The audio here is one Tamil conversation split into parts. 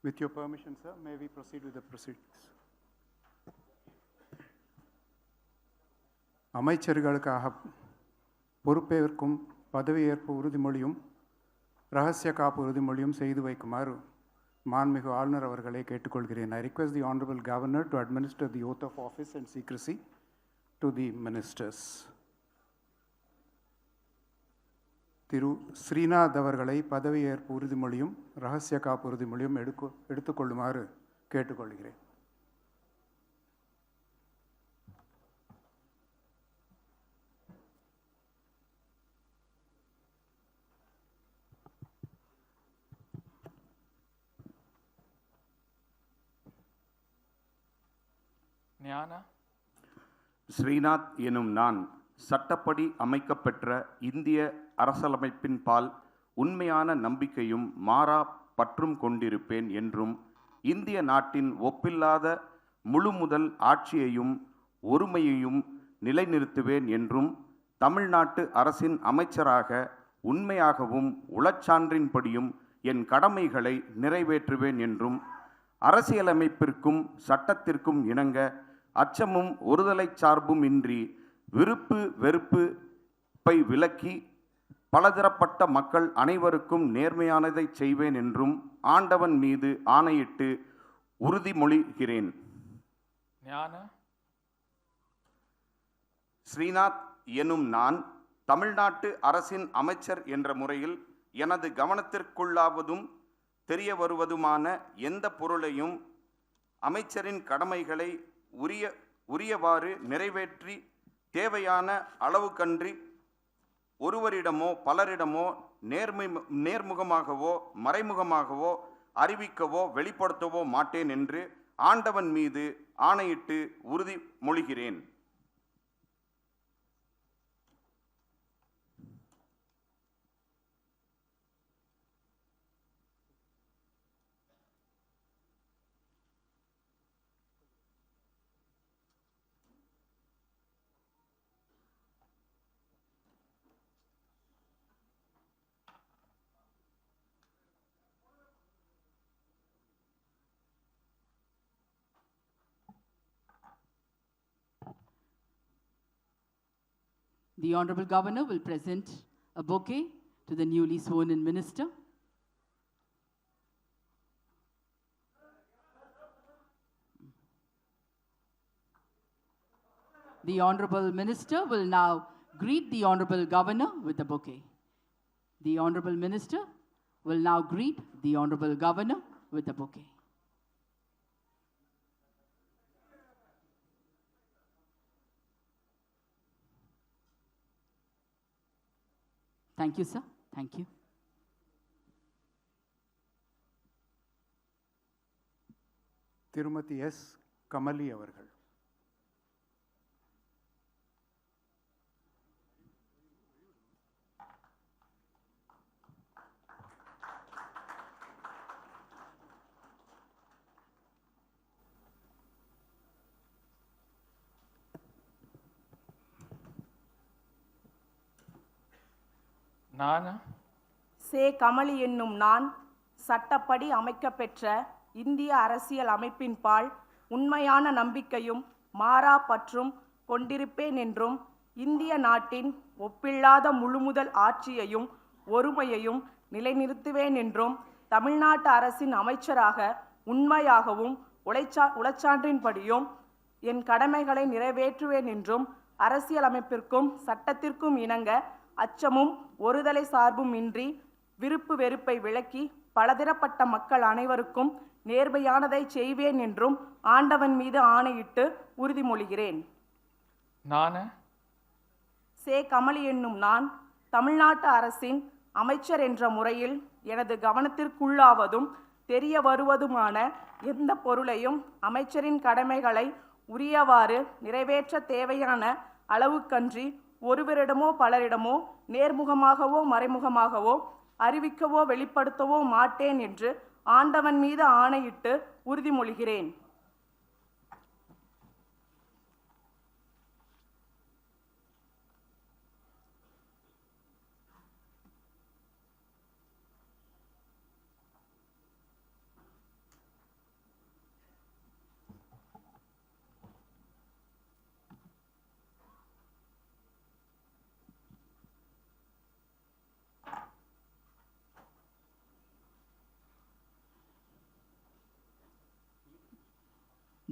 With your permission, sir, may we proceed with the proceedings? அமைச்சர்களுக்காக பொறுப்பேற்கும் பதவியேற்பு உறுதிமொழியும் ரகசிய காப்பு உறுதிமொழியும் செய்து வைக்குமாறு மாண்புமிகு ஆளுநர் அவர்களை கேட்டுக்கொள்கிறேன். I request the Honorable Governor to administer the oath of office and secrecy to the ministers. திரு ஸ்ரீநாத் அவர்களை பதவியேற்பு உறுதிமொழியும் ரகசிய காப்பு உறுதிமொழியும் எடுத்துக்கொள்ளுமாறு கேட்டுக்கொள்கிறேன். ஸ்ரீநாத் எனும் நான் சட்டப்படி அமைக்கப்பெற்ற இந்திய அரசியலமைப்பின் பால் உண்மையான நம்பிக்கையும் மாறா பற்றும் கொண்டிருப்பேன் என்றும் இந்திய நாட்டின் ஒப்பில்லாத முழுமுதல் ஆட்சியையும் ஒருமையையும் நிலைநிறுத்துவேன் என்றும் தமிழ்நாட்டு அரசின் அமைச்சராக உண்மையாகவும் உளச்சான்றின்படியும் என் கடமைகளை நிறைவேற்றுவேன் என்றும் அரசியலமைப்பிற்கும் சட்டத்திற்கும் இணங்க அச்சமும் ஒருதலை சார்பும் இன்றி விருப்பு வெறுப்பை விலக்கி பலதரப்பட்ட மக்கள் அனைவருக்கும் நேர்மையானதை செய்வேன் என்றும் ஆண்டவன் மீது ஆணையிட்டு உறுதிமொழிகிறேன். ஸ்ரீநாத் எனும் நான் தமிழ்நாட்டு அரசின் அமைச்சர் என்ற முறையில் எனது கவனத்திற்குள்ளாவதும் தெரிய வருவதுமான எந்த பொருளையும் அமைச்சரின் கடமைகளை உரியவாறு நிறைவேற்றி தேவையான அளவுக்கன்றி ஒருவரிடமோ பலரிடமோ நேர்முகமாகவோ மறைமுகமாகவோ அறிவிக்கவோ வெளிப்படுத்தவோ மாட்டேன் என்று ஆண்டவன் மீது ஆணையிட்டு உறுதிமொழிகிறேன். The Honorable Governor will present a bouquet to the newly sworn-in minister. The Honorable Minister will now greet the Honorable Governor with the bouquet. The Honorable Minister will now greet the Honorable Governor with the bouquet. Thank you, sir. Thank you. திருமதி எஸ் கமலி அவர்கள். சே கமலி என்னும் நான் சட்டப்படி அமைக்கப்பெற்ற இந்திய அரசியல் அமைப்பின் பால் உண்மையான நம்பிக்கையும் மாறா பற்றும் கொண்டிருப்பேன் என்றும் இந்திய நாட்டின் ஒப்பில்லாத முழுமுதல் ஆட்சியையும் ஒருமையையும் நிலைநிறுத்துவேன் என்றும் தமிழ்நாட்டு அரசின் அமைச்சராக உண்மையாகவும் உளச்சான்றின்படியும் என் கடமைகளை நிறைவேற்றுவேன் என்றும் அரசியலமைப்பிற்கும் சட்டத்திற்கும் இணங்க அச்சமும் ஒருதலை சார்பும் இன்றி விருப்பு வெறுப்பை விலக்கி பலதரப்பட்ட மக்கள் அனைவருக்கும் நேர்மையானதை செய்வேன் என்றும் ஆண்டவன் மீது ஆணையிட்டு உறுதிமொழிகிறேன். சே கமலி என்னும் நான் தமிழ்நாட்டு அரசின் அமைச்சர் என்ற முறையில் எனது கவனத்திற்குள்ளாவதும் தெரிய வருவதுமான எந்த பொருளையும் அமைச்சரின் கடமைகளை உரியவாறு நிறைவேற்ற தேவையான அளவுக்கன்றி ஒருவரிடமோ பலரிடமோ நேர்முகமாகவோ மறைமுகமாகவோ அறிவிக்கவோ வெளிப்படுத்தவோ மாட்டேன் என்று ஆண்டவன் மீது ஆணையிட்டு உறுதிமொழிகிறேன்.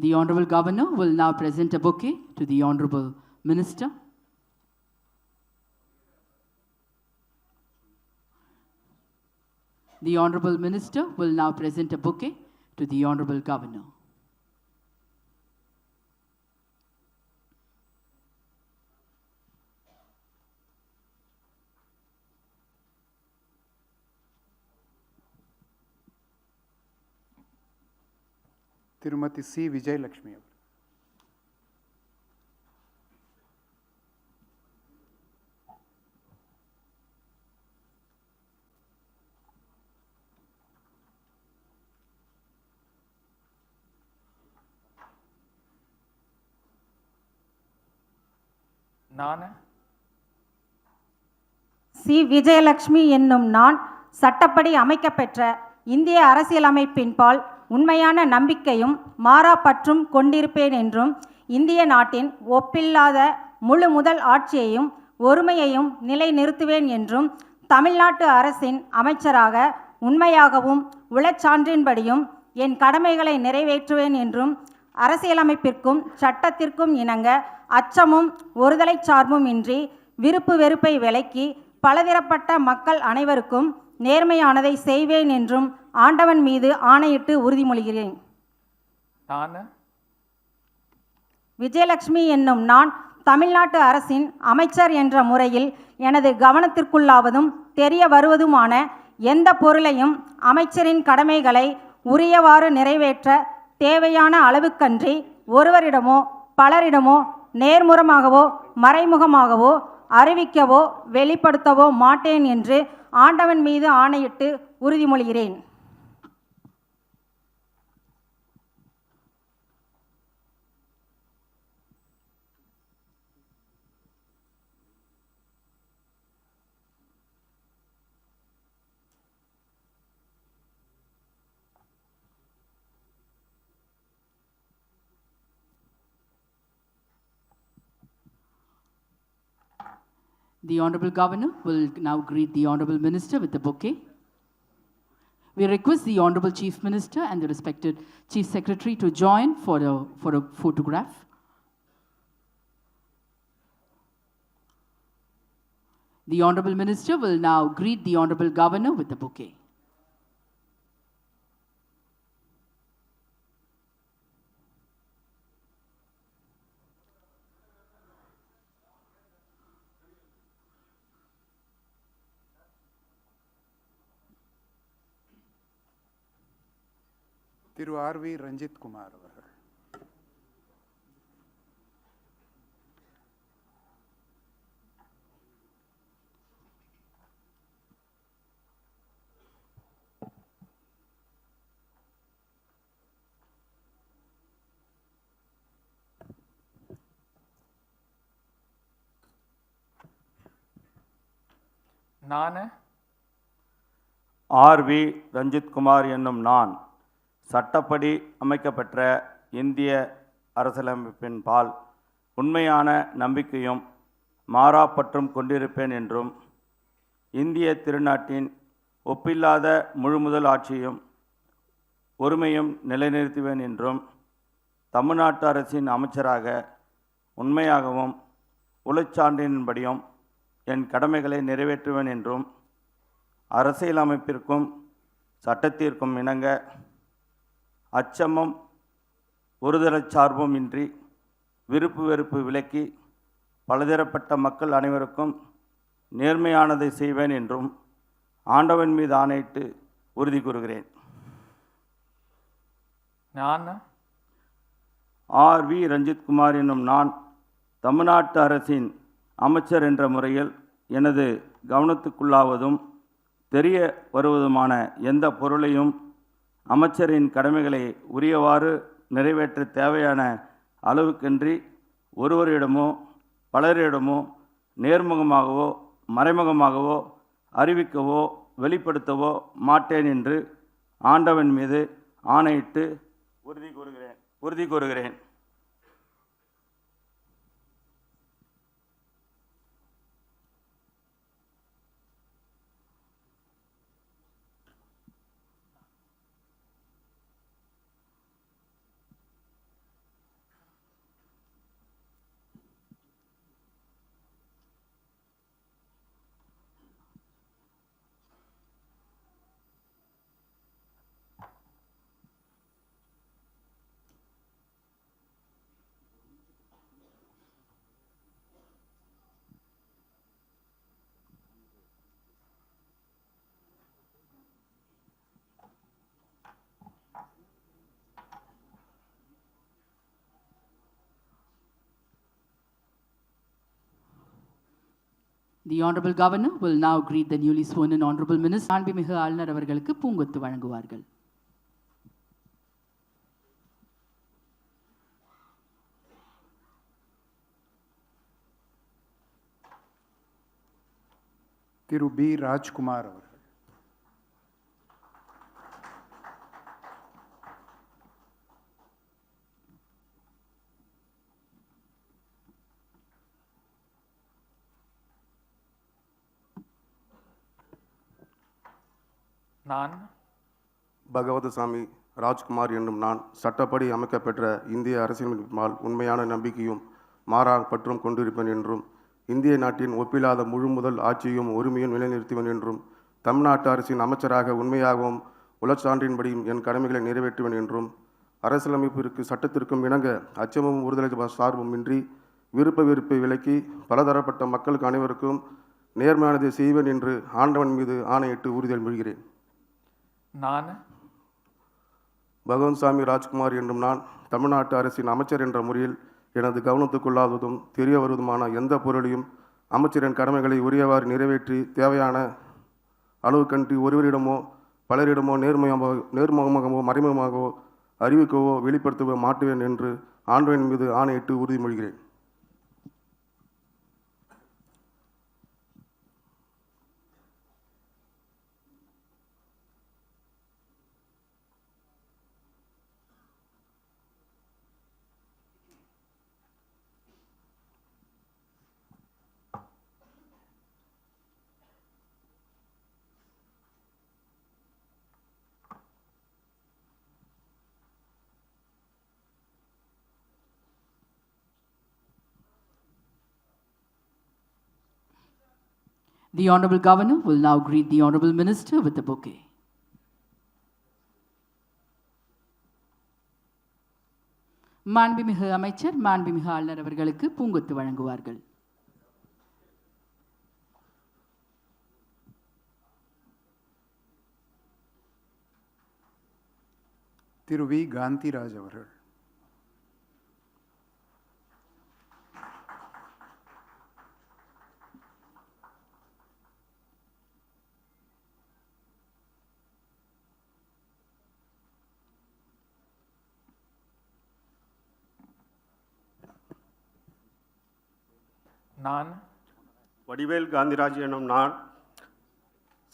The Honorable Governor will now present a bouquet to the Honorable Minister. The Honorable Minister will now present a bouquet to the Honorable Governor. திருமதி சி விஜயலட்சுமி அவர்கள். நான் சி விஜயலட்சுமி என்னும் நான் சட்டப்படி அமைக்கப்பெற்ற இந்திய அரசியலமைப்பின்பால் உண்மையான நம்பிக்கையும் மாறாப்பற்றும் கொண்டிருப்பேன் என்றும் இந்திய நாட்டின் ஒப்பில்லாத முழு முதல் ஆட்சியையும் ஒருமையையும் நிலைநிறுத்துவேன் என்றும் தமிழ்நாட்டு அரசின் அமைச்சராக உண்மையாகவும் உளச்சான்றின்படியும் என் கடமைகளை நிறைவேற்றுவேன் என்றும் அரசியலமைப்பிற்கும் சட்டத்திற்கும் இணங்க அச்சமும் ஒருதலை சார்பும் இன்றி விருப்பு வெறுப்பை விலக்கி பலதரப்பட்ட மக்கள் அனைவருக்கும் நேர்மையானதை செய்வேன் என்றும் ஆண்டவன் மீது ஆணையிட்டு உறுதிமொழிகிறேன். நான் விஜயலட்சுமி என்னும் நான் தமிழ்நாட்டு அரசின் அமைச்சர் என்ற முறையில் எனது கவனத்திற்குள்ளாவதும் தெரிய வருவதுமான எந்த பொருளையும் அமைச்சரின் கடமைகளை உரியவாறு நிறைவேற்ற தேவையான அளவுக்கன்றி ஒருவரிடமோ பலரிடமோ நேர்முறமாகவோ மறைமுகமாகவோ அறிவிக்கவோ வெளிப்படுத்தவோ மாட்டேன் என்று ஆண்டவன் மீது ஆணையிட்டு உறுதிமொழிகிறேன். The Honorable Governor will now greet the Honorable Minister with the bouquet. We request the Honorable Chief Minister and the respected Chief Secretary to join for a photograph. The Honorable Minister will now greet the Honorable Governor with the bouquet. திரு ஆர்.வி. ரஞ்சித் குமார் அவர்கள். நான் ஆர்.வி. ரஞ்சித்குமார் என்னும் நான் சட்டப்படி அமைக்கப்பெற்ற இந்திய அரசியலமைப்பின்பால் உண்மையான நம்பிக்கையும் மாறாப்பற்றும் கொண்டிருப்பேன் என்றும் இந்திய திருநாட்டின் ஒப்பில்லாத முழுமுதல் ஆட்சியும் ஒருமையும் நிலைநிறுத்துவேன் என்றும் தமிழ்நாட்டு அரசின் அமைச்சராக உண்மையாகவும் உளச்சான்றின்படியும் என் கடமைகளை நிறைவேற்றுவேன் என்றும் அரசியலமைப்பிற்கும் சட்டத்திற்கும் இணங்க அச்சமும் ஒருதலைச் சார்பும் இன்றி விருப்பு வெறுப்பு விலக்கி பலதரப்பட்ட மக்கள் அனைவருக்கும் நேர்மையானதை செய்வேன் என்றும் ஆண்டவன் மீது ஆணையிட்டு உறுதி கூறுகிறேன். நான் ஆர்.வி. ரஞ்சித்குமார் என்னும் நான் தமிழ்நாட்டு அரசின் அமைச்சர் என்ற முறையில் எனது கவனத்துக்குள்ளாவதும் தெரிய வருவதுமான எந்த பொருளையும் அமைச்சரின் கடமைகளை உரியவாறு நிறைவேற்ற தேவையான அளவுக்கன்றி ஒருவரிடமோ பலரிடமோ நேர்முகமாகவோ மறைமுகமாகவோ அறிவிக்கவோ வெளிப்படுத்தவோ மாட்டேன் என்று ஆண்டவன் மீது ஆணையிட்டு உறுதி கூறுகிறேன். The Honorable Governor will now greet the newly sworn in Honorable Minister. மாண்புமிகு ஆளுநர் அவர்களுக்கு பூங்கொத்து வழங்குவார்கள். திரு பி ராஜ்குமார் அவர்கள். நான் பகவதசாமி ராஜ்குமார் என்னும் நான் சட்டப்படி அமைக்கப்பெற்ற இந்திய அரசியலமைப்பால் உண்மையான நம்பிக்கையும் மாறா பற்றும் கொண்டிருப்பேன் என்றும் இந்திய நாட்டின் ஒப்பில்லாத முழுமுதல் ஆட்சியும் உரிமையும் நிலைநிறுத்துவேன் என்றும் தமிழ்நாட்டு அரசின் அமைச்சராக உண்மையாகவும் உளச்சான்றின்படியும் என் கடமைகளை நிறைவேற்றுவேன் என்றும் அரசியலமைப்பிற்கு சட்டத்திற்கும் இணங்க அச்சமும் ஒருதலை சார்பும் இன்றி விருப்ப வெறுப்பை விலக்கி பலதரப்பட்ட மக்களுக்கு அனைவருக்கும் நேர்மையானதை செய்வேன் என்று ஆண்டவன் மீது ஆணையிட்டு உறுதியல் மொழிகிறேன். நான் பகவன்சாமி ராஜ்குமார் என்னும் நான் தமிழ்நாட்டு அரசின் அமைச்சர் என்ற முறையில் எனது கவனத்துக்குள்ளாவதும் தெரிய வருவதுமான எந்த பொருளையும் அமைச்சரின் கடமைகளை உரியவாறு நிறைவேற்றி தேவையான அளவுக்கன்றி ஒருவரிடமோ பலரிடமோ நேர்முகமாகவோ மறைமுகமாகவோ அறிவிக்கவோ வெளிப்படுத்தவோ மாட்டுவேன் என்று ஆண்டவன் மீது ஆணையிட்டு உறுதிமொழிகிறேன். The Honorable Governor will now greet the Honorable Minister with a bouquet. மாண்புமிகு அமைச்சர் மாண்புமிகு ஆளுநர் அவர்களுக்கு பூங்கொத்து வழங்குவார்கள். திரு வி காந்திராஜ் அவர்கள். நான் வடிவேல் காந்திராஜ் எனும் நான்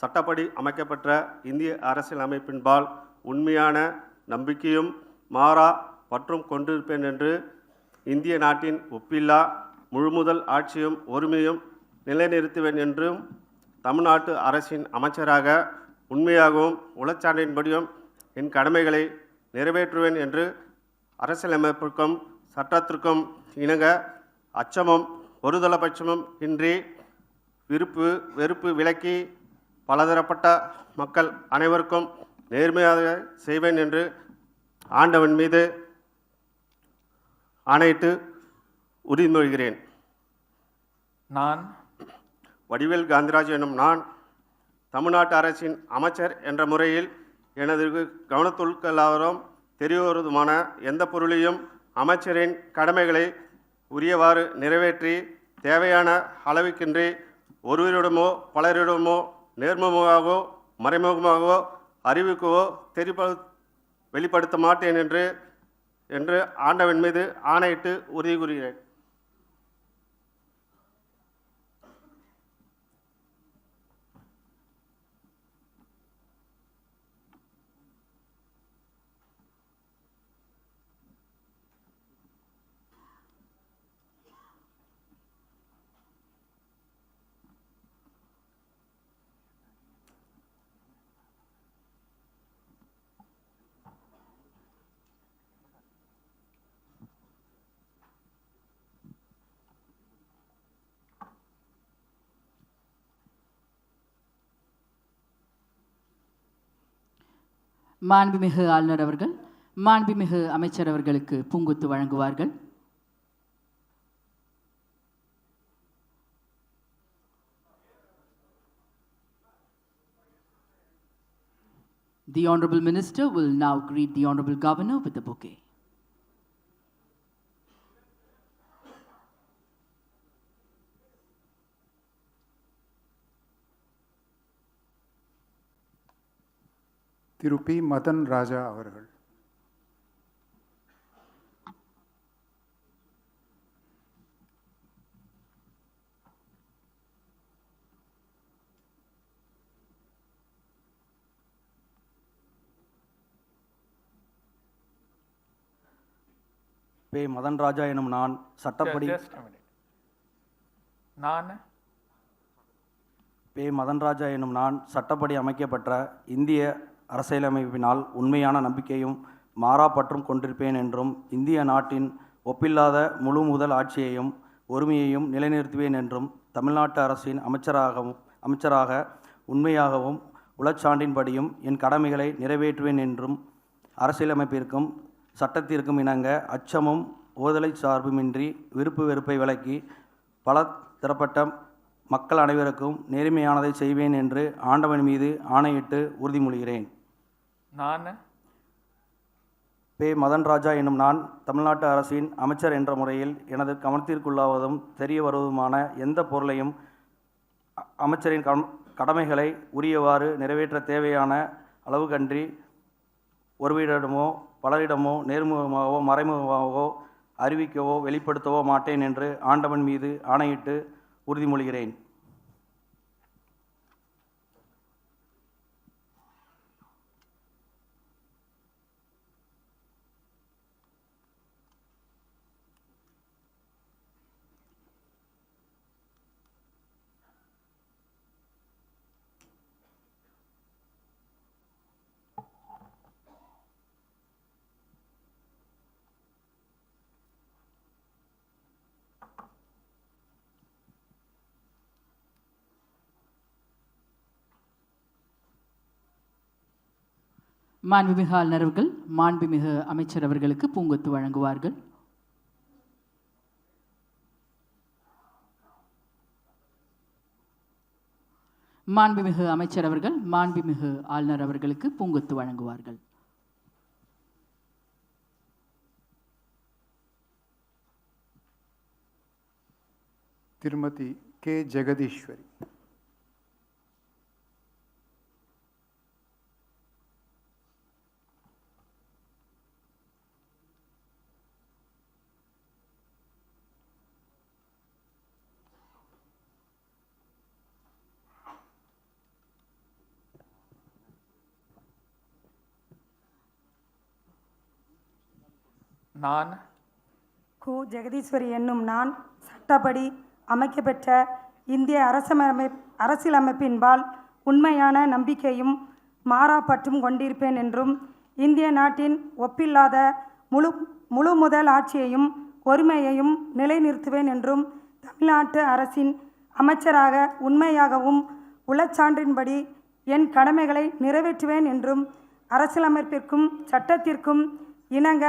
சட்டப்படி அமைக்கப்பட்ட இந்திய அரசியல் அமைப்பின்பால் உண்மையான நம்பிக்கையும் மாறா பற்றும் கொண்டிருப்பேன் என்று இந்திய நாட்டின் ஒப்பில்லா முழுமுதல் ஆட்சியும் உரிமையும் நிலைநிறுத்துவேன் என்றும் தமிழ்நாட்டு அரசின் அமைச்சராக உண்மையாகவும் உளச்சான்றின்படியும் என் கடமைகளை நிறைவேற்றுவேன் என்று அரசியலமைப்பிற்கும் சட்டத்திற்கும் இணங்க அச்சமும் ஒருதலைபட்சமும் இன்றி விருப்பு வெறுப்பு விலக்கி பலதரப்பட்ட மக்கள் அனைவருக்கும் நேர்மையாக செய்வேன் என்று ஆண்டவன் மீது ஆணையிட்டு உறுதிமொழிகிறேன். நான் வடிவேல் காந்திராஜ் எனும் நான் தமிழ்நாட்டு அரசின் அமைச்சர் என்ற முறையில் எனது கவனத்துள்ளாவதும் தெரிய வருவதுமான எந்த பொருளையும் அமைச்சரின் கடமைகளை உரியவாறு நிறைவேற்றி தேவையான அளவுக்கின்றி ஒருவரிடமோ பலரிடமோ நேர்முகமாகவோ மறைமுகமாகவோ அறிவிக்கவோ வெளிப்படுத்த மாட்டேன் என்று ஆண்டவன் மீது ஆணையிட்டு உறுதி கூறுகிறேன். மாண்புமிகு ஆளுநர் அவர்கள் மாண்புமிகு அமைச்சர் அவர்களுக்கு பூங்கொத்து வழங்குவார்கள். The Honorable Minister will now greet the Honorable Governor with a bouquet. Thiru P Madan Raja அவர்கள். பே மதன் ராஜா எனும் நான் சட்டப்படி Just a minute. நான் பே மதன் ராஜா எனும் நான் சட்டப்படி அமைக்கப்பட்ட இந்திய அரசியலமைப்பினால் உண்மையான நம்பிக்கையும் மாறாப்பற்றும் கொண்டிருப்பேன் என்றும் இந்திய நாட்டின் ஒப்பில்லாத முழு முதல் ஆட்சியையும் ஒருமையையும் நிலைநிறுத்துவேன் என்றும் தமிழ்நாட்டு அரசின் அமைச்சராக உண்மையாகவும் உளச்சான்றின்படியும் என் கடமைகளை நிறைவேற்றுவேன் என்றும் அரசியலமைப்பிற்கும் சட்டத்திற்கும் இணங்க அச்சமும் ஓதலை சார்புமின்றி விருப்பு வெறுப்பை விலக்கி பல தரப்பட்ட மக்கள் அனைவருக்கும் நேர்மையானதை செய்வேன் என்று ஆண்டவன் மீது ஆணையிட்டு உறுதிமொழிகிறேன். நான் பே மதன் ராஜா எனும் நான் தமிழ்நாட்டு அரசின் அமைச்சர் என்ற முறையில் எனது கவனத்திற்குள்ளாவதும் தெரிய வருவதுமான எந்த பொருளையும் அமைச்சரின் கடமைகளை உரியவாறு நிறைவேற்ற தேவையான அளவுகன்றி ஒருவரிடமோ பலரிடமோ நேர்முகமாகவோ மறைமுகமாகவோ அறிவிக்கவோ வெளிப்படுத்தவோ மாட்டேன் என்று ஆண்டவன் மீது ஆணையிட்டு உறுதிமொழிகிறேன். மாண்புமிகு ஆளுநர் அவர்கள் மாண்புமிகு அமைச்சர் அவர்களுக்கு பூங்கொத்து வழங்குவார்கள். மாண்புமிகு அமைச்சர் அவர்கள் மாண்புமிகு ஆளுநர் அவர்களுக்கு பூங்கொத்து வழங்குவார்கள். திருமதி கே ஜெகதீஸ்வரி. நான் கு ஜெகதீஸ்வரி என்னும் நான் சட்டப்படி அமைக்கப்பெற்ற இந்திய அரசியலமைப்பின்பால் உண்மையான நம்பிக்கையும் மாறாப்பற்றும் கொண்டிருப்பேன் என்றும் இந்திய நாட்டின் ஒப்பில்லாத முழு முதல் ஆட்சியையும் ஒருமையையும் நிலைநிறுத்துவேன் என்றும் தமிழ்நாட்டு அரசின் அமைச்சராக உண்மையாகவும் உளச்சான்றின்படி என் கடமைகளை நிறைவேற்றுவேன் என்றும் அரசியலமைப்பிற்கும் சட்டத்திற்கும் இணங்க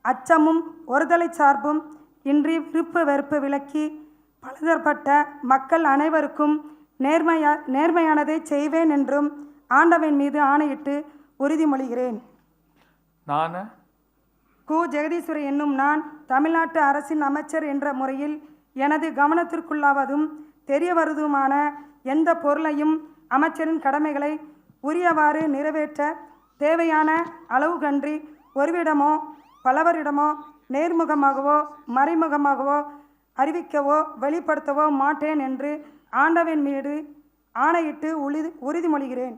அச்சமும் ஒருதலை சார்பும் இன்றி விருப்பு வெறுப்பு விலக்கி பலதரப்பட்ட மக்கள் அனைவருக்கும் நேர்மையானதை செய்வேன் என்றும் ஆண்டவன் மீது ஆணையிட்டு உறுதிமொழிகிறேன். நான் கு ஜெகதீஸ்வரி என்னும் நான் தமிழ்நாட்டு அரசின் அமைச்சர் என்ற முறையில் எனது கவனத்திற்குள்ளாவதும் தெரிய வருவதுமான எந்த பொருளையும் அமைச்சரின் கடமைகளை உரியவாறு நிறைவேற்ற தேவையான அளவுகன்றி ஒருவிடமோ பலவரிடமோ நேர்முகமாகவோ மறைமுகமாகவோ அறிவிக்கவோ வெளிப்படுத்தவோ மாட்டேன் என்று ஆண்டவன் மீது ஆணையிட்டு உறுதிமொழிகிறேன்.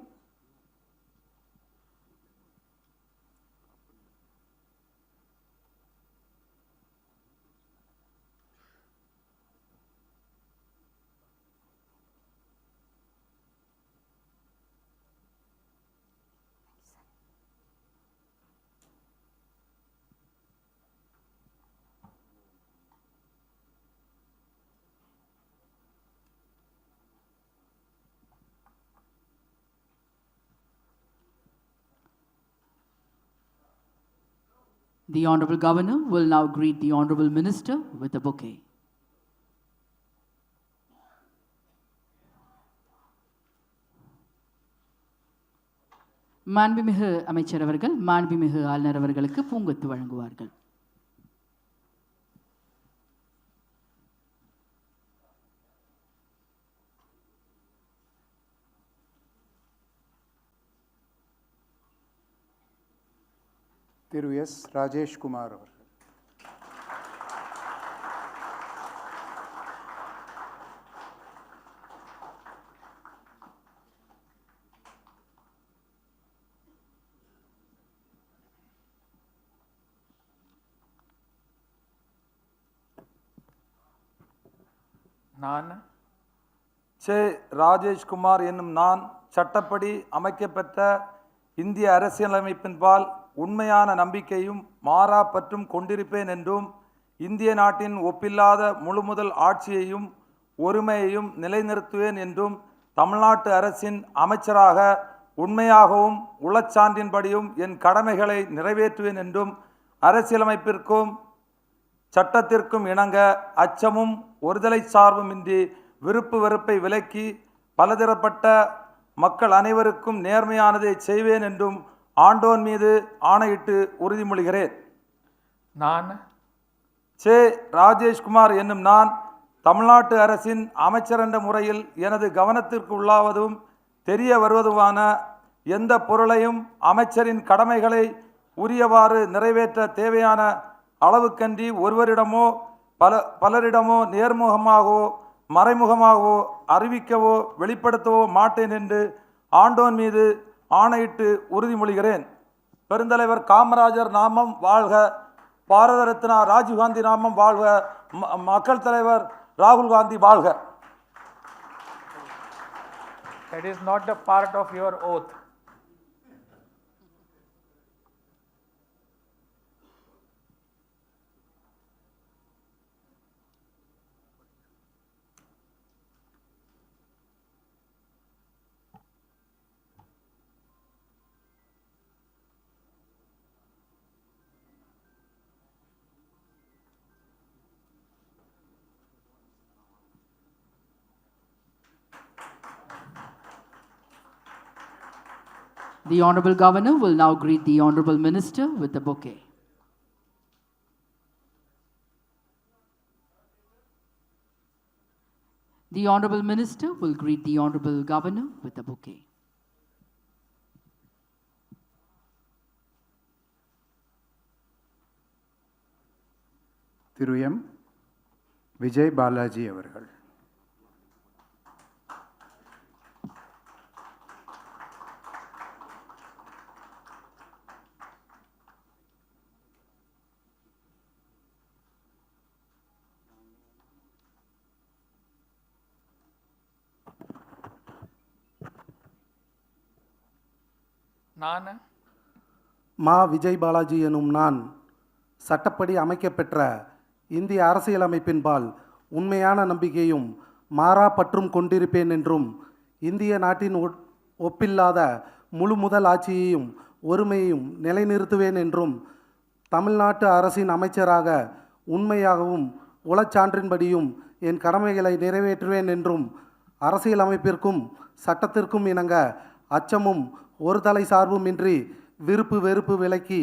The Honorable Governor will now greet the Honorable Minister with a bouquet. மாண்புமிகு அமைச்சர் அவர்கள் மாண்புமிகு ஆளுநர் அவர்களுக்கு பூங்கொத்து வழங்குவார்கள். திரு எஸ் ராஜேஷ்குமார் அவர்கள். நான் சே ராஜேஷ்குமார் என்னும் நான் சட்டப்படி அமைக்கப்பெற்ற இந்திய அரசியலமைப்பின்பால் உண்மையான நம்பிக்கையும் மாறா பற்றும் கொண்டிருப்பேன் என்றும் இந்திய நாட்டின் ஒப்பில்லாத முழுமுதல் ஆட்சியையும் ஒருமையையும் நிலைநிறுத்துவேன் என்றும் தமிழ்நாட்டு அரசின் அமைச்சராக உண்மையாகவும் உளச்சான்றின்படியும் என் கடமைகளை நிறைவேற்றுவேன் என்றும் அரசியலமைப்பிற்கும் சட்டத்திற்கும் இணங்க அச்சமும் ஒருதலை சார்புமின்றி விருப்பு வெறுப்பை விலக்கி பலதரப்பட்ட மக்கள் அனைவருக்கும் நேர்மையானதை செய்வேன் என்றும் ஆண்டோன் மீது ஆணையிட்டு உறுதிமொழிகிறேன். நான் சே ராஜேஷ்குமார் என்னும் நான் தமிழ்நாட்டு அரசின் அமைச்சர் என்ற முறையில் எனது கவனத்திற்கு உள்ளாவதும் தெரிய வருவதுமான எந்த பொருளையும் அமைச்சரின் கடமைகளை உரியவாறு நிறைவேற்ற தேவையான அளவுக்கன்றி ஒருவரிடமோ பலரிடமோ நேர்முகமாகவோ மறைமுகமாகவோ அறிவிக்கவோ வெளிப்படுத்தவோ மாட்டேன் என்று ஆண்டோன் மீது ஆணையிட்டு உறுதிமொழிகிறேன். பெருந்தலைவர் காமராஜர் நாமம் வாழ்க, பாரத ரத்னா ராஜீவ்காந்தி நாமம் வாழ்க, மக்கள் தலைவர் ராகுல் காந்தி வாழ்க. That is not a part of your oath. The Honorable Governor will now greet the Honorable Minister with a bouquet. The Honorable Minister will greet the Honorable Governor with a bouquet. Thiru M Vijay Balaji அவர்கள். நான் மா விஜய் பாலாஜி எனும் நான் சட்டப்படி அமைக்கப்பெற்ற இந்திய அரசியலமைப்பின்பால் உண்மையான நம்பிக்கையும் மாறா பற்றும் கொண்டிருப்பேன் என்றும் இந்திய நாட்டின் ஒப்பில்லாத முழு முதல் ஆட்சியையும் ஒருமையையும் நிலைநிறுத்துவேன் என்றும் தமிழ்நாட்டு அரசின் அமைச்சராக உண்மையாகவும் உளச்சான்றின்படியும் என் கடமைகளை நிறைவேற்றுவேன் என்றும் அரசியலமைப்பிற்கும் சட்டத்திற்கும் இணங்க அச்சமும் ஒரு தலை சார்புமின்றி விருப்பு வெறுப்பு விலக்கி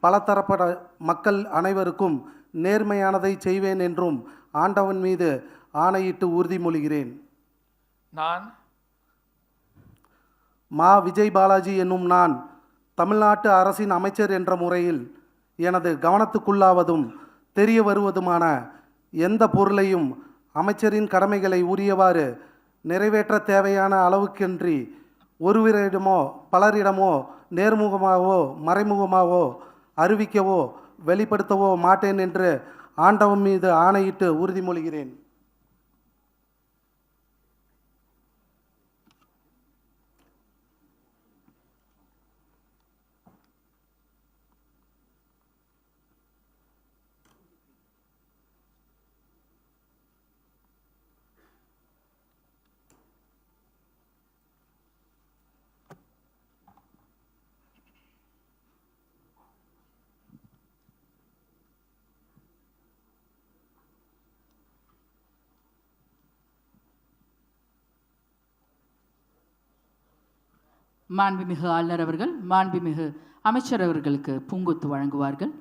பலதரப்பட்ட மக்கள் அனைவருக்கும் நேர்மையானதை செய்வேன் என்றும் ஆண்டவன் மீது ஆணையிட்டு உறுதிமொழிகிறேன். நான் மா விஜய் பாலாஜி என்னும் நான் தமிழ்நாட்டு அரசின் அமைச்சர் என்ற முறையில் எனது கவனத்துக்குள்ளாவதும் தெரிய வருவதுமான எந்த பொருளையும் அமைச்சரின் கடமைகளை உரியவாறு நிறைவேற்ற தேவையான அளவுக்கன்றி ஒருவரிடமோ பலரிடமோ நேர்முகமாகவோ மறைமுகமாகவோ அறிவிக்கவோ வெளிப்படுத்தவோ மாட்டேன் என்று ஆண்டவன் மீது ஆணையிட்டு உறுதிமொழிகிறேன். மாண்புமிகு ஆளுநர் அவர்கள் மாண்புமிகு அமைச்சர் அவர்களுக்கு பூங்கொத்து வழங்குவார்கள்.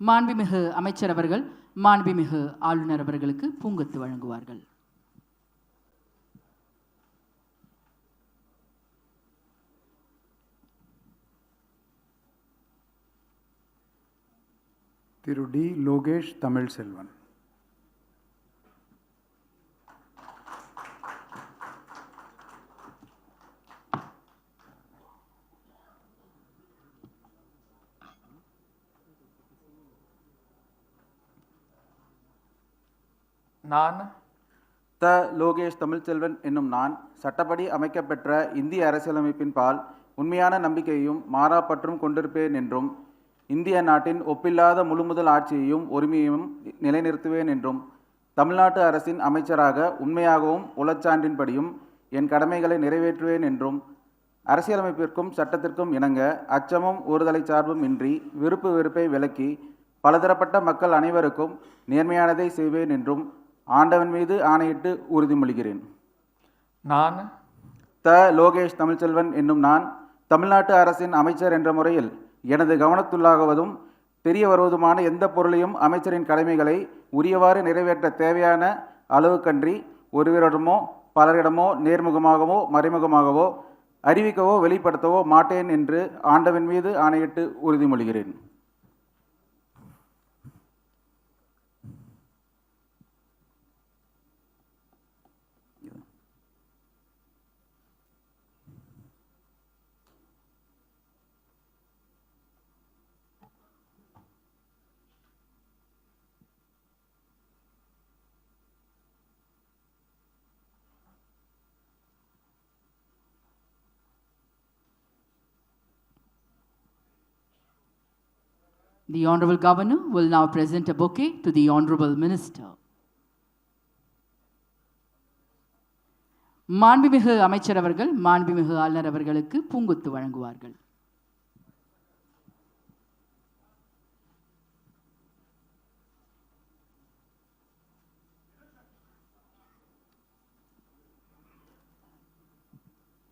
மாண்புமிகு அமைச்சர் அவர்கள் மாண்புமிகு ஆளுநர் அவர்களுக்கு பூங்கொத்து வழங்குவார்கள். திரு டி லோகேஷ் தமிழ்செல்வன். நான் த லோகேஷ் தமிழ்செல்வன் என்னும் நான் சட்டப்படி அமைக்கப்பெற்ற இந்திய அரசியலமைப்பின் பால் உண்மையான நம்பிக்கையையும் மாறாப்பற்றும் கொண்டிருப்பேன் என்றும் இந்திய நாட்டின் ஒப்பில்லாத முழுமுதல் ஆட்சியையும் உரிமையையும் நிலைநிறுத்துவேன் என்றும் தமிழ்நாட்டு அரசின் அமைச்சராக உண்மையாகவும் உளச்சான்றின்படியும் என் கடமைகளை நிறைவேற்றுவேன் என்றும் அரசியலமைப்பிற்கும் சட்டத்திற்கும் இணங்க அச்சமும் ஒருதலை சார்பும் இன்றி விருப்பு வெறுப்பை விலக்கி பலதரப்பட்ட மக்கள் அனைவருக்கும் நேர்மையானதை செய்வேன் என்றும் ஆண்டவன் மீது ஆணையிட்டு உறுதிமொழிகிறேன். நான் த லோகேஷ் தமிழ்செல்வன் என்னும் நான் தமிழ்நாட்டு அரசின் அமைச்சர் என்ற முறையில் எனது கவனத்துள்ளாகுவதும் தெரிய வருவதுமான எந்த பொருளையும் அமைச்சரின் கடமைகளை உரியவாறு நிறைவேற்ற தேவையான அளவுக்கன்றி ஒருவரிடமோ பலரிடமோ நேர்முகமாகவோ மறைமுகமாகவோ அறிவிக்கவோ வெளிப்படுத்தவோ மாட்டேன் என்று ஆண்டவன் மீது ஆணையிட்டு உறுதிமொழிகிறேன். The Honorable Governor will now present a bouquet to the Honorable Minister. மாண்புமிகு அமைச்சர் அவர்கள் மாண்புமிகு ஆளுநர் அவர்களுக்கு பூங்கொத்து வழங்குவார்கள்.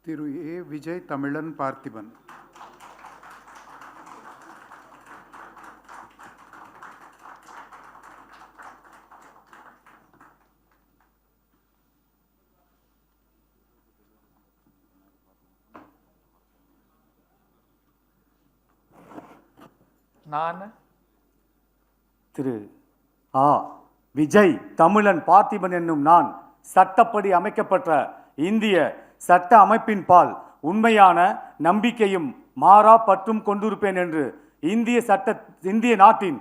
திரு ஏ விஜய் தமிழன் பார்த்திபன். நான் திரு ஆ விஜய் தமிழன் பார்த்திபன் என்னும் நான் சட்டப்படி அமைக்கப்பட்ட இந்திய சட்ட அமைப்பின் பால் உண்மையான நம்பிக்கையும் மாறா பற்றும் கொண்டிருப்பேன் என்று இந்திய நாட்டின்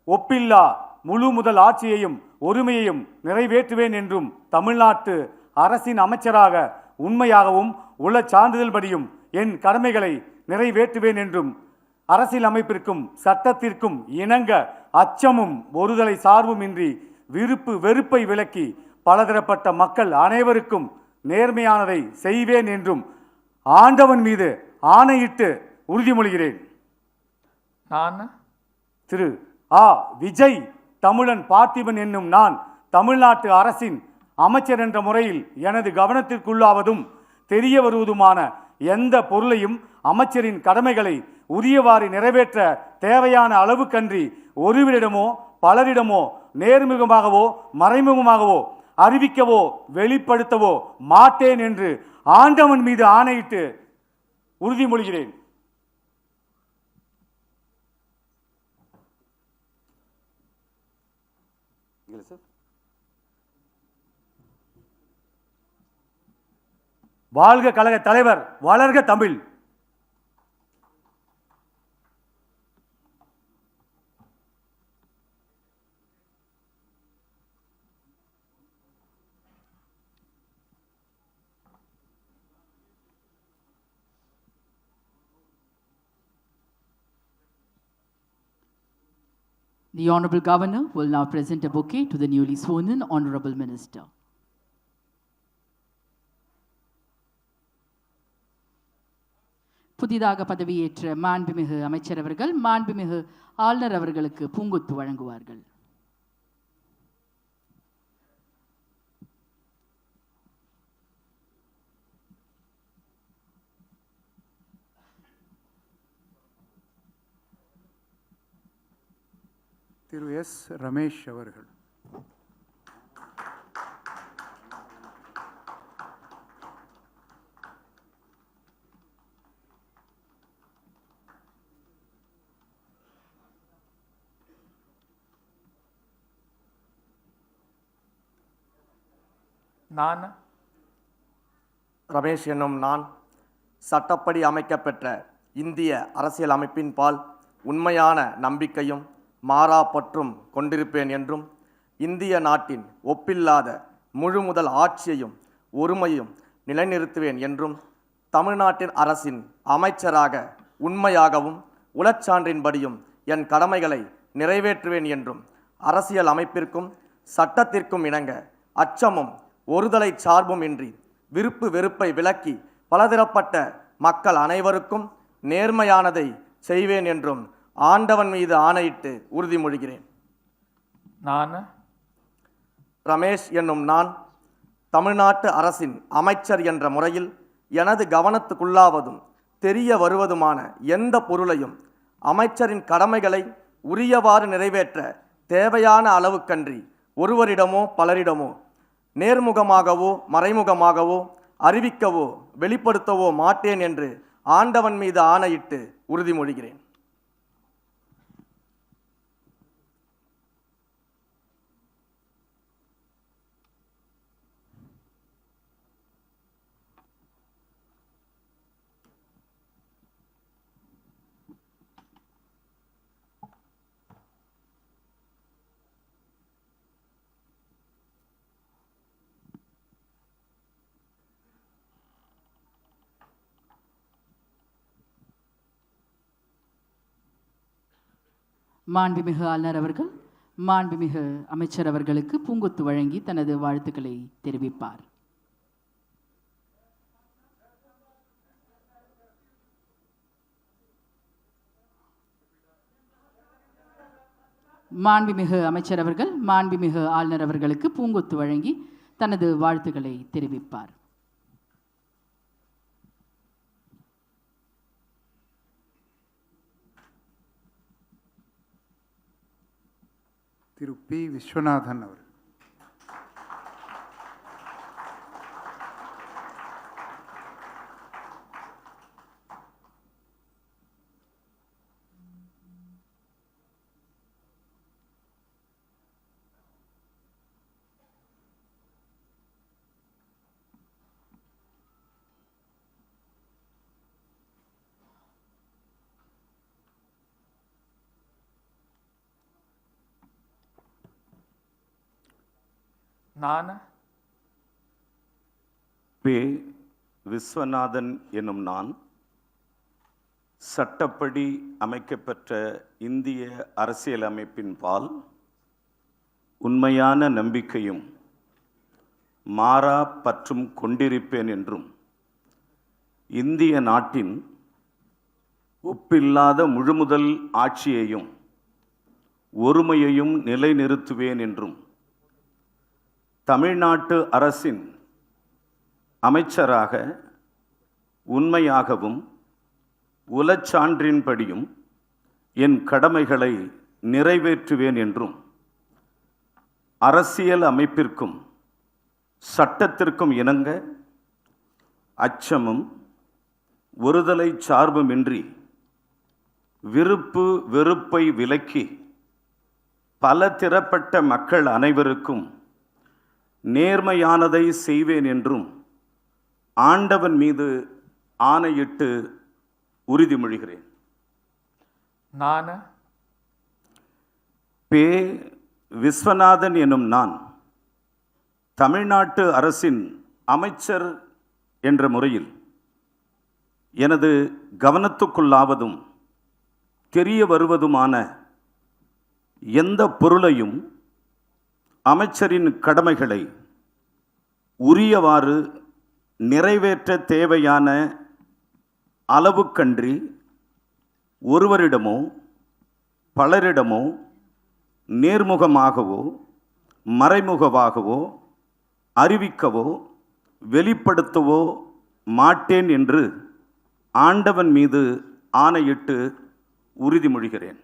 ஒப்பில்லா முழு முதல் ஆட்சியையும் உரிமையையும் நிறைவேற்றுவேன் என்றும் தமிழ்நாட்டு அரசின் அமைச்சராக உண்மையாகவும் உள்ள சான்றிதழ்படியும் என் கடமைகளை நிறைவேற்றுவேன் என்றும் அரசியல் அமைப்பிற்கும் சட்டத்திற்கும் இணங்க அச்சமும் ஒருதலை சார்பும் இன்றி விருப்பு வெறுப்பை விலக்கி பலதரப்பட்ட மக்கள் அனைவருக்கும் நேர்மையானதை செய்வேன் என்றும் ஆண்டவன் மீது ஆணையிட்டு உறுதிமொழிகிறேன். நான் திரு ஆ விஜய் தமிழன் பார்த்திபன் என்னும் நான் தமிழ்நாட்டு அரசின் அமைச்சர் என்ற முறையில் எனது கவனத்திற்குள்ளாவதும் தெரிய வருவதுமான எந்த பொருளையும் அமைச்சரின் கடமைகளை உரியவாறு நிறைவேற்ற தேவையான அளவுக்கன்றி ஒருவரிடமோ பலரிடமோ நேர்முகமாகவோ மறைமுகமாகவோ அறிவிக்கவோ வெளிப்படுத்தவோ மாட்டேன் என்று ஆண்டவன் மீது ஆணையிட்டு உறுதிமொழிகிறேன். வாழ்க கழக தலைவர், வளர்க Tamil. The Honorable Governor will now present a bouquet to the newly sworn-in Honorable Minister. புதிதாக பதவியேற்ற மாண்புமிகு அமைச்சர் அவர்கள் மாண்புமிகு ஆளுநர் அவர்களுக்கு பூங்கொத்து வழங்குவார்கள். திரு எஸ் ரமேஷ் அவர்கள். நான் ரமேஷ் என்னும் நான் சட்டப்படி அமைக்கப்பெற்ற இந்திய அரசியல் அமைப்பின் பால் உண்மையான நம்பிக்கையும் மாறா பற்றும் கொண்டிருப்பேன் என்றும் இந்திய நாட்டின் ஒப்பில்லாத முழுமுதல் ஆட்சியையும் ஒருமையும் நிலைநிறுத்துவேன் என்றும் தமிழ்நாட்டின் அரசின் அமைச்சராக உண்மையாகவும் உளச்சான்றின்படியும் என் கடமைகளை நிறைவேற்றுவேன் என்றும் அரசியல் அமைப்பிற்கும் சட்டத்திற்கும் இணங்க அச்சமும் ஒருதலை சார்பும் இன்றி விருப்பு வெறுப்பை விலக்கி பலதரப்பட்ட மக்கள் அனைவருக்கும் நேர்மையானதை செய்வேன் என்றும் ஆண்டவன் மீது ஆணையிட்டு உறுதிமொழிகிறேன். நான் ரமேஷ் என்னும் நான் தமிழ்நாட்டு அரசின் அமைச்சர் என்ற முறையில் எனது கவனத்துக்குள்ளாவதும் தெரிய வருவதுமான எந்த பொருளையும் அமைச்சரின் கடமைகளை உரியவாறு நிறைவேற்ற தேவையான அளவுக்கன்றி ஒருவரிடமோ பலரிடமோ நேர்முகமாகவோ மறைமுகமாகவோ அறிவிக்கவோ வெளிப்படுத்தவோ மாட்டேன் என்று ஆண்டவன் மீது ஆணையிட்டு உறுதிமொழிகிறேன். மாண்புமிகு ஆளுநர் அவர்கள் மாண்புமிகு அமைச்சர் அவர்களுக்கு பூங்கொத்து வழங்கி தனது வாழ்த்துக்களை தெரிவிப்பார். மாண்புமிகு அமைச்சர் அவர்கள் மாண்புமிகு ஆளுநர் அவர்களுக்கு பூங்கொத்து வழங்கி தனது வாழ்த்துக்களை தெரிவிப்பார். திரு பி. விஸ்வநாதன் அவர்கள். நான் பே. விஸ்வநாதன் என்னும் நான் சட்டப்படி அமைக்கப்பெற்ற இந்திய அரசியலமைப்பின் பால் உண்மையான நம்பிக்கையும் மாறா பற்றும் கொண்டிருப்பேன் என்றும் இந்திய நாட்டின் ஒப்பில்லாத முழுமுதல் ஆட்சியையும் ஒருமையையும் நிலைநிறுத்துவேன் என்றும் தமிழ்நாட்டு அரசின் அமைச்சராக உண்மையாகவும் உளச்சான்றின்படியும் என் கடமைகளை நிறைவேற்றுவேன் என்றும் அரசியல் அமைப்பிற்கும் சட்டத்திற்கும் இணங்க அச்சமும் ஒருதலை சார்புமின்றி விருப்பு வெறுப்பை விலக்கி பல திறப்பட்ட மக்கள் அனைவருக்கும் நேர்மையானதை செய்வேன் என்றும் ஆண்டவன் மீது ஆணையிட்டு உறுதிமொழிகிறேன். நான் பே. விஸ்வநாதன் எனும் நான் தமிழ்நாட்டு அரசின் அமைச்சர் என்ற முறையில் எனது கவனத்துக்குள்ளாவதும் தெரிய வருவதுமான எந்த பொருளையும் அமைச்சரின் கடமைகளை உரியவாறு நிறைவேற்ற தேவையான அளவுக்கன்றி ஒருவரிடமோ பலரிடமோ நேர்முகமாகவோ மறைமுகமாகவோ அறிவிக்கவோ வெளிப்படுத்தவோ மாட்டேன் என்று ஆண்டவன் மீது ஆணையிட்டு உறுதிமொழிகிறேன்.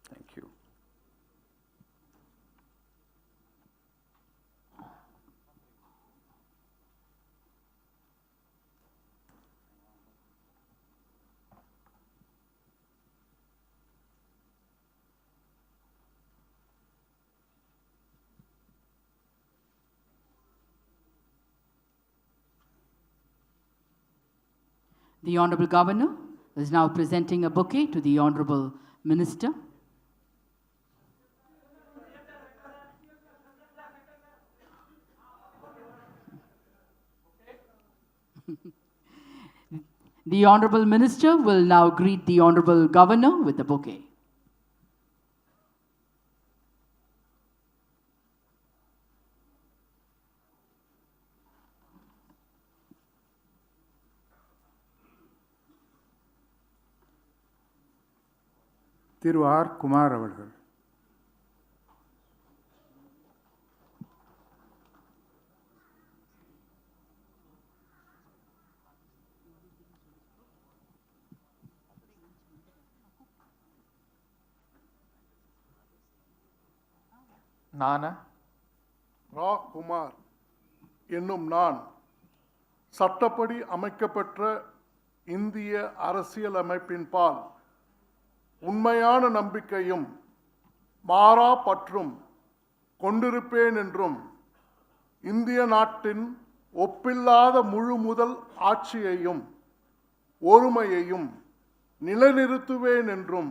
Thank you. The Honorable Governor is now presenting a bouquet to the Honorable Minister. The Honorable Minister will now greet the Honorable Governor with a bouquet. திரு ஆர் குமார் அவர்கள். நான் ரா குமார் என்னும் நான் சட்டப்படி அமைக்கப்பெற்ற இந்திய அரசியலமைப்பின்பால் உண்மையான நம்பிக்கையும் மாறா பற்றும் கொண்டிருப்பேன் என்றும் இந்திய நாட்டின் ஒப்பில்லாத முழு முதல் ஆட்சியையும் ஒருமையையும் நிலைநிறுத்துவேன் என்றும்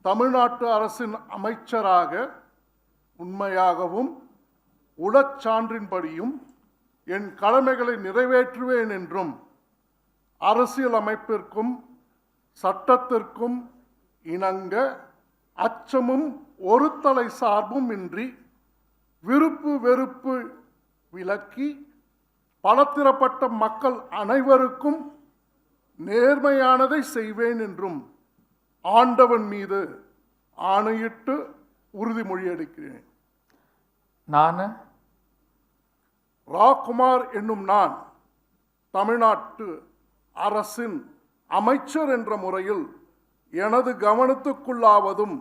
தமிழ்நாட்டு அரசின் அமைச்சராக உண்மையாகவும் உளச்சான்றின்படியும் என் கடமைகளை நிறைவேற்றுவேன் என்றும் அரசியலமைப்பிற்கும் சட்டத்திற்கும் இணங்க அச்சமும் ஒருதலை சார்பும் இன்றி விருப்பு வெறுப்பு விலக்கி பலதரப்பட்ட மக்கள் அனைவருக்கும் நேர்மையானதை செய்வேன் என்றும் ஆண்டவன் மீது ஆணையிட்டு உறுதிமொழி அளிக்கிறேன். நான் ராகுமார் என்னும் நான் தமிழ்நாட்டு அரசின் அமைச்சர் என்ற முறையில் எனது கவனத்துக்குள்ளாவதும்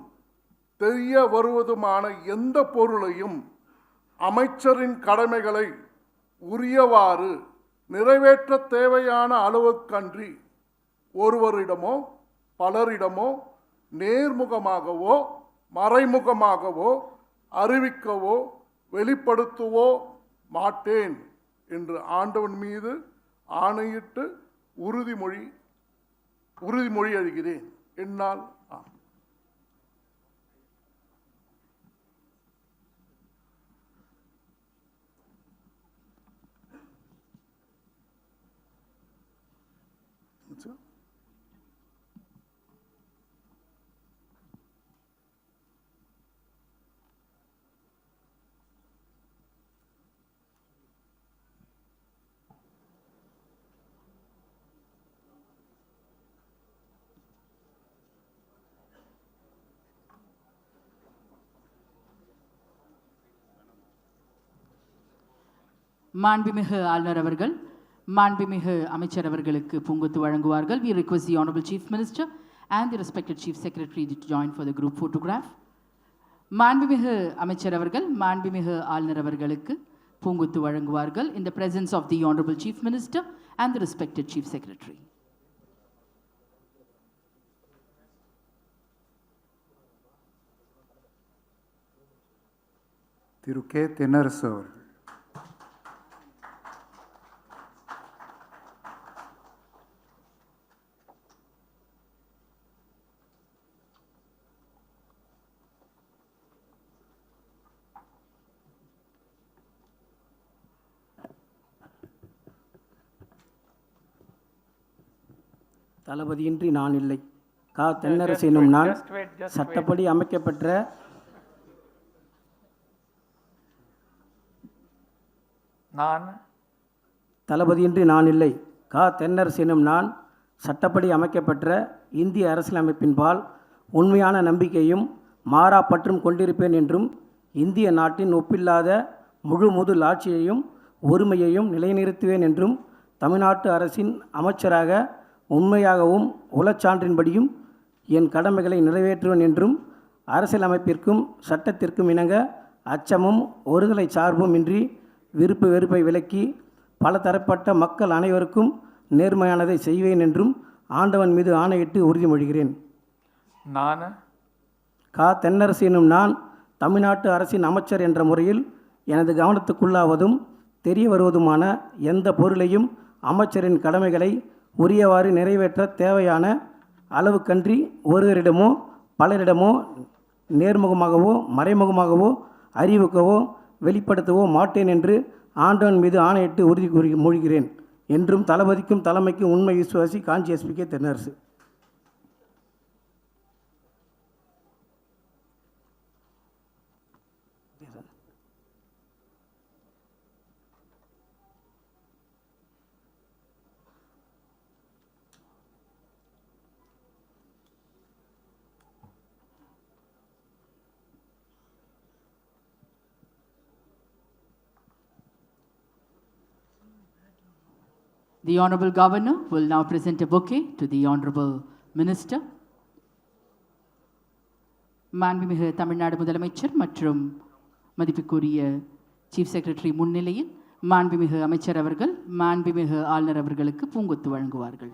தெரிய வருவதுமான எந்த பொருளையும் அமைச்சரின் கடமைகளை உரியவாறு நிறைவேற்ற தேவையான அளவுக்கன்றி ஒருவரிடமோ பலரிடமோ நேர்முகமாகவோ மறைமுகமாகவோ அறிவிக்கவோ வெளிப்படுத்தவோ மாட்டேன் என்று ஆண்டவன் மீது ஆணையிட்டு உறுதிமொழி அளிக்கிறேன். என்னால் மாண்புமிகு ஆளுநர் அவர்கள் மாண்புமிகு அமைச்சர் அவர்களுக்கு பூங்கொத்து வழங்குவார்கள். We request the Honorable Chief Minister and the respected Chief Secretary to join for the group photograph. மாண்புமிகு அமைச்சர் அவர்கள் மாண்புமிகு ஆளுநர் அவர்களுக்கு பூங்கொத்து வழங்குவார்கள் in the presence of the Honorable Chief Minister and the respected Chief Secretary. Thiru K Thennarasu அவர்கள். தளபதியின்றி நான் இல்லை. கா தென்னரசு எனும் நான் சட்டப்படி அமைக்கப்பெற்ற தளபதியின்றி நான் இல்லை. கா தென்னரசு எனும் நான் சட்டப்படி அமைக்கப்பெற்ற இந்திய அரசியலமைப்பின்பால் உண்மையான நம்பிக்கையும் மாறா பற்றும் கொண்டிருப்பேன் என்றும் இந்திய நாட்டின் ஒப்பில்லாத முழு முதல் ஆட்சியையும் ஒருமையையும் நிலைநிறுத்துவேன் என்றும் தமிழ்நாட்டு அரசின் அமைச்சராக உண்மையாகவும் உளச்சான்றின்படியும் என் கடமைகளை நிறைவேற்றுவேன் என்றும் அரசியலமைப்பிற்கும் சட்டத்திற்கும் இணங்க அச்சமும் ஒருதலை சார்பும் இன்றி விருப்பு வெறுப்பை விலக்கி பல தரப்பட்ட மக்கள் அனைவருக்கும் நேர்மையானதை செய்வேன் என்றும் ஆண்டவன் மீது ஆணையிட்டு உறுதிமொழிகிறேன். நான் கா தென்னரசு எனும் நான் தமிழ்நாட்டு அரசின் அமைச்சர் என்ற முறையில் எனது கவனத்துக்குள்ளாவதும் தெரிய வருவதுமான எந்த பொருளையும் அமைச்சரின் கடமைகளை உரியவாறு நிறைவேற்ற தேவையான அளவுக்கன்றி ஒருவரிடமோ பலரிடமோ நேர்முகமாகவோ மறைமுகமாகவோ அறிவிக்கவோ வெளிப்படுத்தவோ மாட்டேன் என்று ஆண்டவன் மீது ஆணையிட்டு உறுதி கூறி மொழிகிறேன் என்றும் தளபதிக்கும் தலைமைக்கும் உண்மை விசுவாசி Kanchi SPK Thennarasu. The Honorable Governor will now present a bouquet to the Honorable Minister. மாண்புமிகு தமிழ்நாடு முதலமைச்சர் மற்றும் மதிப்புக்குரிய சீஃப் செக்ரட்டரி முன்னிலையில் மாண்புமிகு அமைச்சர் அவர்கள் மாண்புமிகு ஆளுநர் அவர்களுக்கு பூங்கொத்து வழங்குவார்கள்.